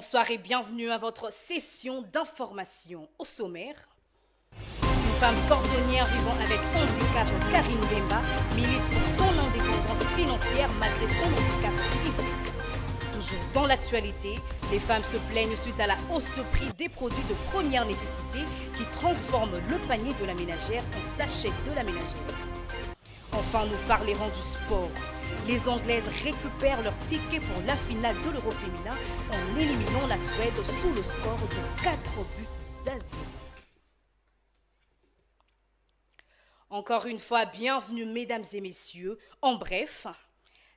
Bonsoir et bienvenue à votre session d'information. Au sommaire, une femme cordonnière vivant avec handicap, Karine Bemba, milite pour son indépendance financière malgré son handicap physique. Toujours dans l'actualité, les femmes se plaignent suite à la hausse de prix des produits de première nécessité qui transforment le panier de la ménagère en sachet de la ménagère. Enfin, nous parlerons du sport. Les Anglaises récupèrent leur ticket pour la finale de l'Euro féminin en éliminant la Suède sous le score de 4 buts à 0. Encore une fois, bienvenue mesdames et messieurs. En bref,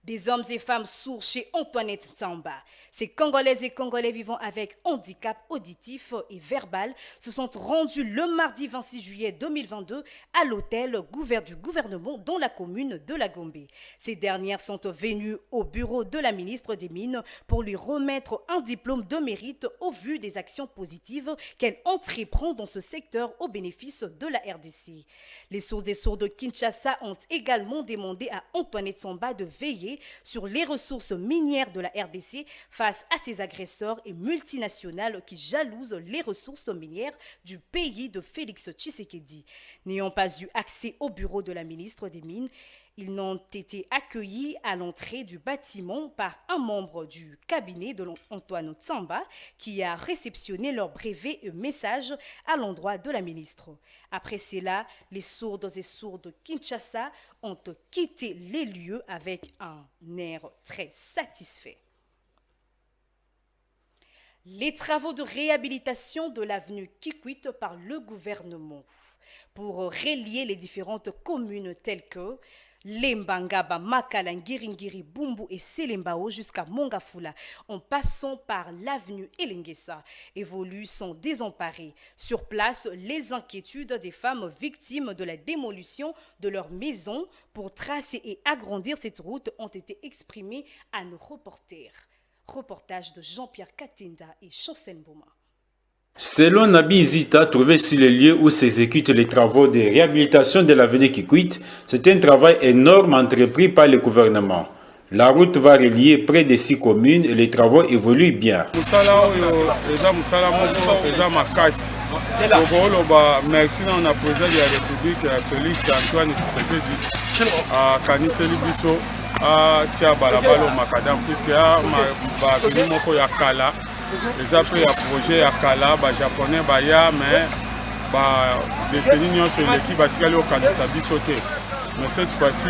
des hommes et femmes sourds chez Antoinette Tsamba. Ces Congolaises et Congolais vivant avec handicap auditif et verbal se sont rendus le mardi 26 juillet 2022 à l'hôtel du gouvernement dans la commune de la Gombe. Ces dernières sont venues au bureau de la ministre des Mines pour lui remettre un diplôme de mérite au vu des actions positives qu'elle entreprend dans ce secteur au bénéfice de la RDC. Les sourds et sourds de Kinshasa ont également demandé à Antoinette Tsamba de veiller sur les ressources minières de la RDC face à ces agresseurs et multinationales qui jalousent les ressources minières du pays de Félix Tshisekedi. N'ayant pas eu accès au bureau de la ministre des Mines, ils n'ont été accueillis à l'entrée du bâtiment par un membre du cabinet de Antoine Tsamba qui a réceptionné leur brevet et message à l'endroit de la ministre. Après cela, les sourdes et sourds de Kinshasa ont quitté les lieux avec un air très satisfait. Les travaux de réhabilitation de l'avenue Kikwit par le gouvernement pour relier les différentes communes telles que Lembangaba, Makala, Ngiringiri, Bumbu et Selembao jusqu'à Mongafula, en passant par l'avenue Elengesa, évoluent sans désemparer. Sur place, les inquiétudes des femmes victimes de la démolition de leur maison pour tracer et agrandir cette route ont été exprimées à nos reporters. Reportage de Jean-Pierre Katenda et Chancel Boma. Selon Nabi Zita, trouvé sur les lieux où s'exécutent les travaux de réhabilitation de l'avenue Kikwit, c'est un travail énorme entrepris par le gouvernement. La route va relier près de 6 communes et les travaux évoluent bien. Merci à la président de la République, Félix Antoine Tshisekedi, à Kaniseli Biso, à Tia Balabalo Makadam, puisque à Moko Yakala. Les appels à projet à Kala, les Japonais, mais les Sénignons sur l'équipe Batikali au Kanisabi sauté. Mais cette fois-ci,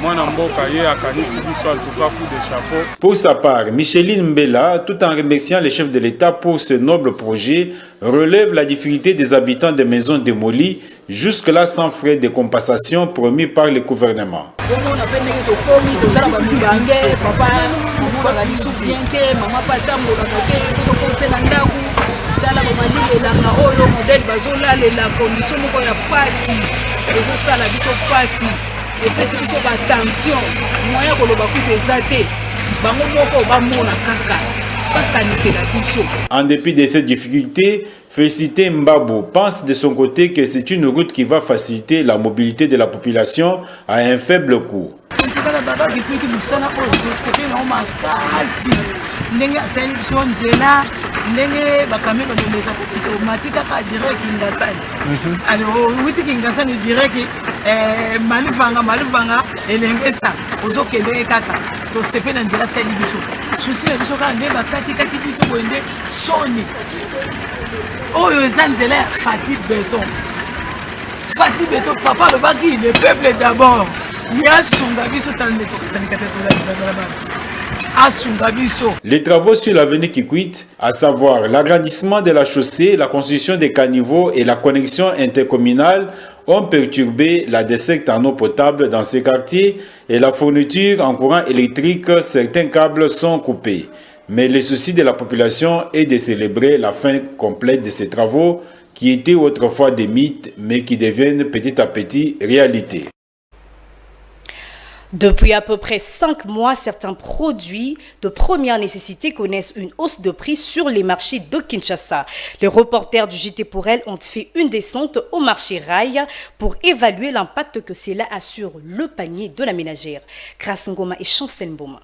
moi, je suis à Kanisabi en tout cas pour des chapeaux. Pour sa part, Micheline Mbela, tout en remerciant les chefs de l'État pour ce noble projet, relève la difficulté des habitants des maisons démolies, jusque-là sans frais de compensation promis par le gouvernement. En dépit de ces difficultés, Félicité Mbabo pense de son côté que c'est une route qui va faciliter la mobilité de la population à un faible coût. Papa le baki, le peuple d'abord. Les travaux sur l'avenue Kikwit, à savoir l'agrandissement de la chaussée, la construction des caniveaux et la connexion intercommunale, ont perturbé la desserte en eau potable dans ces quartiers et la fourniture en courant électrique, certains câbles sont coupés. Mais le souci de la population est de célébrer la fin complète de ces travaux qui étaient autrefois des mythes mais qui deviennent petit à petit réalité. Depuis à peu près 5 mois, certains produits de première nécessité connaissent une hausse de prix sur les marchés de Kinshasa. Les reporters du JT pour elle ont fait une descente au marché Rail pour évaluer l'impact que cela a sur le panier de la ménagère. Grâce Ngoma et Chancel Boma.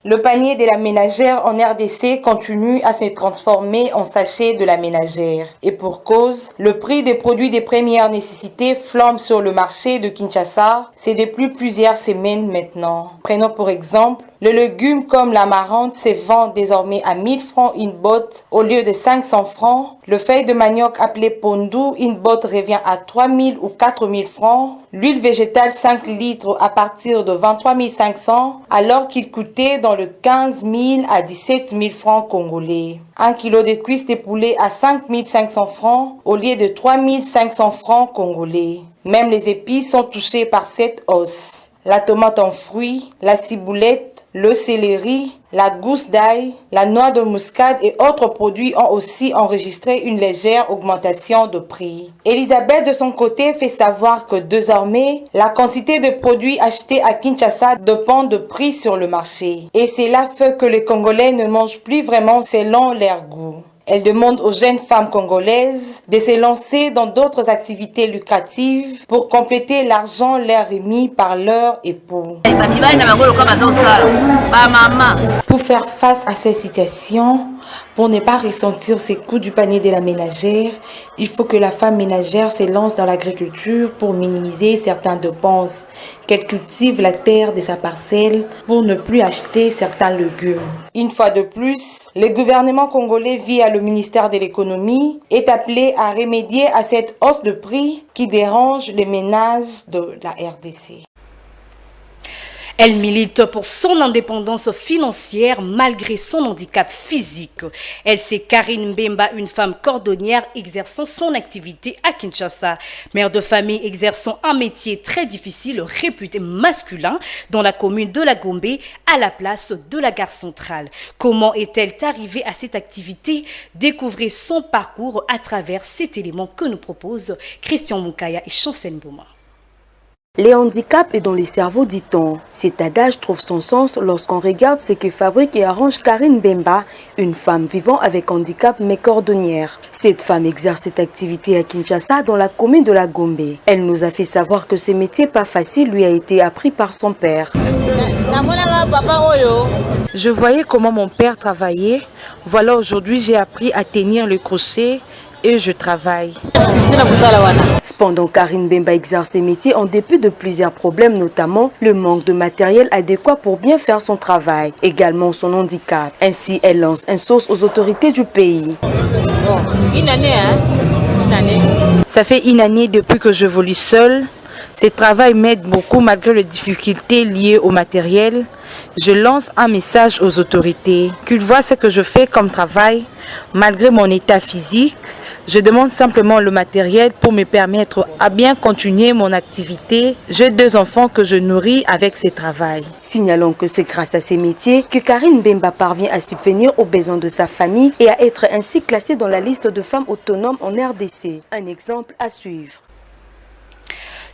Le panier de la ménagère en RDC continue à se transformer en sachet de la ménagère. Et pour cause, le prix des produits de première nécessité flambe sur le marché de Kinshasa. C'est depuis plusieurs semaines maintenant. Prenons pour exemple, le légume comme l'amarante se vend désormais à 1000 francs une botte au lieu de 500 francs. Le feuille de manioc appelé pondou, une botte revient à 3000 ou 4000 francs. L'huile végétale 5 litres à partir de 23 500 alors qu'il coûtait dans le 15 000 à 17 000 francs congolais. 1 kilo de cuisses de poulet à 5 500 francs au lieu de 3 500 francs congolais. Même les épices sont touchées par cette hausse. La tomate en fruits, la ciboulette, le céleri, la gousse d'ail, la noix de muscade et autres produits ont aussi enregistré une légère augmentation de prix. Elisabeth, de son côté, fait savoir que désormais, la quantité de produits achetés à Kinshasa dépend de prix sur le marché. Et cela fait que les Congolais ne mangent plus vraiment selon leur goût. Elle demande aux jeunes femmes congolaises de se lancer dans d'autres activités lucratives pour compléter l'argent leur remis par leur époux. Pour faire face à cette situation, pour ne pas ressentir ces coups du panier de la ménagère, il faut que la femme ménagère se lance dans l'agriculture pour minimiser certaines dépenses, qu'elle cultive la terre de sa parcelle pour ne plus acheter certains légumes. Une fois de plus, le gouvernement congolais via le ministère de l'économie est appelé à remédier à cette hausse de prix qui dérange les ménages de la RDC. Elle milite pour son indépendance financière malgré son handicap physique. Elle, c'est Karine Mbemba, une femme cordonnière exerçant son activité à Kinshasa. Mère de famille exerçant un métier très difficile réputé masculin dans la commune de la Gombe à la place de la gare centrale. Comment est-elle arrivée à cette activité? Découvrez son parcours à travers cet élément que nous propose Christian Moukaya et Chancel Bouma. Les handicaps est dans les cerveaux, dit-on. Cet adage trouve son sens lorsqu'on regarde ce que fabrique et arrange Karine Mbemba, une femme vivant avec handicap mais cordonnière. Cette femme exerce cette activité à Kinshasa dans la commune de la Gombe. Elle nous a fait savoir que ce métier pas facile lui a été appris par son père. Je voyais comment mon père travaillait. Voilà, aujourd'hui j'ai appris à tenir le crochet et je travaille. Cependant, Karine Mbemba exerce ses métiers en dépit de plusieurs problèmes, notamment le manque de matériel adéquat pour bien faire son travail, également son handicap. Ainsi, elle lance un sauce aux autorités du pays. Ça fait une année depuis que je volue seule. Ce travail m'aide beaucoup malgré les difficultés liées au matériel. Je lance un message aux autorités qu'ils voient ce que je fais comme travail. Malgré mon état physique, je demande simplement le matériel pour me permettre à bien continuer mon activité. J'ai 2 enfants que je nourris avec ce travail. Signalons que c'est grâce à ces métiers que Karine Mbemba parvient à subvenir aux besoins de sa famille et à être ainsi classée dans la liste de femmes autonomes en RDC. Un exemple à suivre.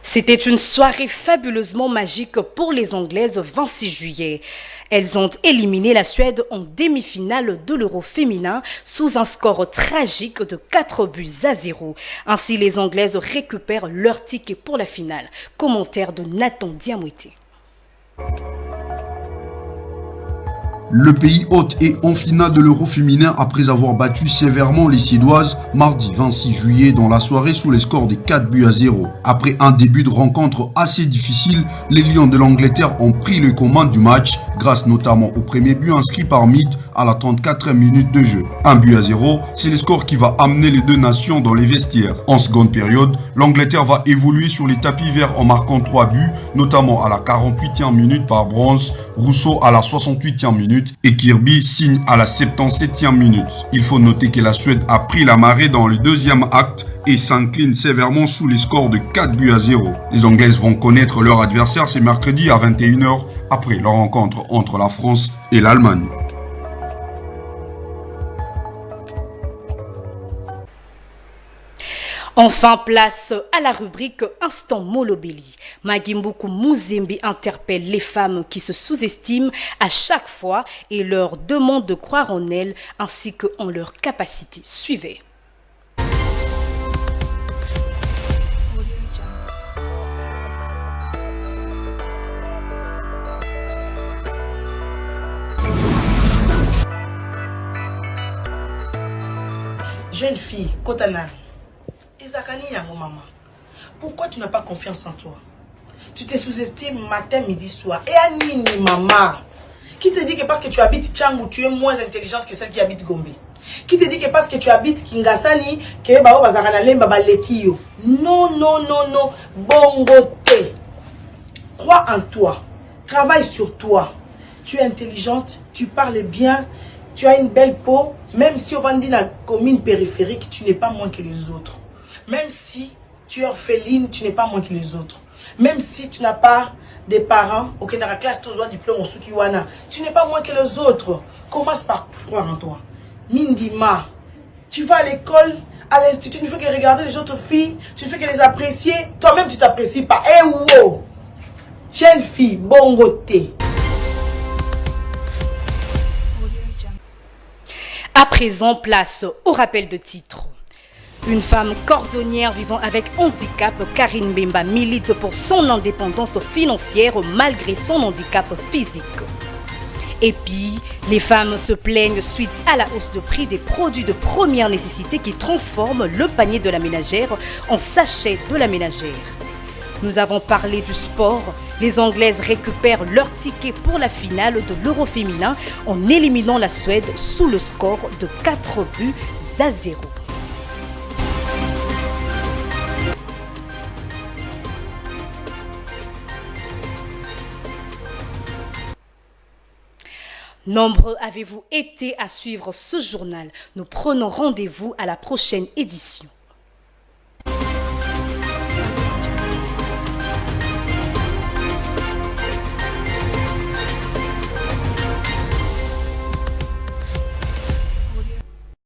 C'était une soirée fabuleusement magique pour les Anglaises le 26 juillet. Elles ont éliminé la Suède en demi-finale de l'Euro féminin sous un score tragique de 4-0. Ainsi, les Anglaises récupèrent leur ticket pour la finale. Commentaire de Nathan Diamouité. Le pays hôte est en finale de l'Euro féminin après avoir battu sévèrement les Suédoises mardi 26 juillet dans la soirée sous les scores de 4-0. Après un début de rencontre assez difficile, les Lions de l'Angleterre ont pris les commandes du match grâce notamment au premier but inscrit par Mead à la 34e minute de jeu. 1-0, c'est le score qui va amener les deux nations dans les vestiaires. En seconde période, l'Angleterre va évoluer sur les tapis verts en marquant 3 buts, notamment à la 48e minute par Bronze, Rousseau à la 68e minute et Kirby signe à la 77e minute. Il faut noter que la Suède a pris la marée dans le deuxième acte et s'incline sévèrement sous les scores de 4-0. Les Anglaises vont connaître leur adversaire ce mercredi à 21h après leur rencontre entre la France et l'Allemagne. Enfin, place à la rubrique Instant Molobeli. Magimbuku Muzembe interpelle les femmes qui se sous-estiment à chaque fois et leur demande de croire en elles ainsi qu'en leurs capacités. Suivez. Jeune fille, Kotana. Ezakani yango maman. Pourquoi tu n'as pas confiance en toi? Tu te sous-estimes matin, midi, soir. Et Anini, maman. Qui te dit que parce que tu habites Tchangou, tu es moins intelligente que celle qui habite Gombe? Qui te dit que parce que tu habites Kingasani, que bao bazarana lemba balekio? Non, non, non, non. Bongote. Crois en toi. Travaille sur toi. Tu es intelligente, tu parles bien, tu as une belle peau. Même si on va dire dans la commune périphérique, tu n'es pas moins que les autres. Même si tu es orpheline, tu n'es pas moins que les autres. Même si tu n'as pas des parents, aucun dans la classe, tu as diplôme au Sukiwana, tu n'es pas moins que les autres. Commence par croire en toi. Mindima, tu vas à l'école, à l'institut, tu ne fais que regarder les autres filles, tu ne fais que les apprécier. Toi-même, tu ne t'apprécies pas. Eh wow! Jeune fille, bongoté. À présent, place au rappel de titre. Une femme cordonnière vivant avec handicap, Karine Bemba milite pour son indépendance financière malgré son handicap physique. Et puis, les femmes se plaignent suite à la hausse de prix des produits de première nécessité qui transforment le panier de la ménagère en sachet de la ménagère. Nous avons parlé du sport. Les Anglaises récupèrent leur ticket pour la finale de l'Euro féminin en éliminant la Suède sous le score de 4-0. Nombreux avez-vous été à suivre ce journal. Nous prenons rendez-vous à la prochaine édition.